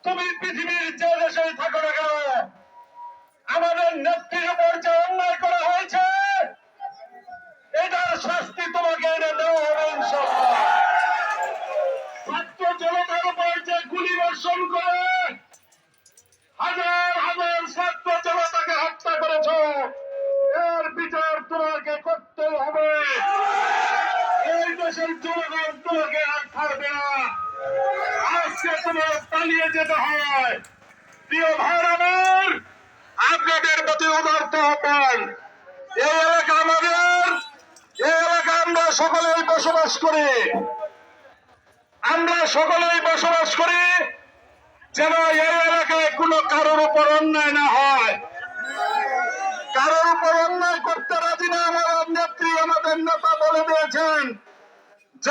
তুমি পৃথিবীর যে দেশে থাকো না কেন, আমাদের নেত্রীর উপর যে অন্যায় করা হয়েছে এটার শাস্তি তোমাকে এনে দেওয়া হবে ইনশাআল্লাহ। ছাত্র জনতার উপর যে গুলি বর্ষণ করে হাজার হাজার ছাত্র জনতাকে হত্যা করেছ, এর বিচার তোমাকে করতে হবে। এই দেশের জনগণ তোমাকে আর ছাড়বে না। আজকে তোমার পালিয়ে যেতে হয়। প্রিয় ভাই আমার, আপনাদের প্রতি উদারত আহ্বান, এই এলাকা আমাদের, এই এলাকা আমরা সকলেই বসবাস করি, আমরা সকলেই বসবাস করি, যেন এই এলাকায় কোনো কারোর উপর অন্যায় না হয়। কারোর উপর অন্যায় করতে রাজি না আমাদের নেত্রী, আমাদের নেতা বলে দিয়েছেন।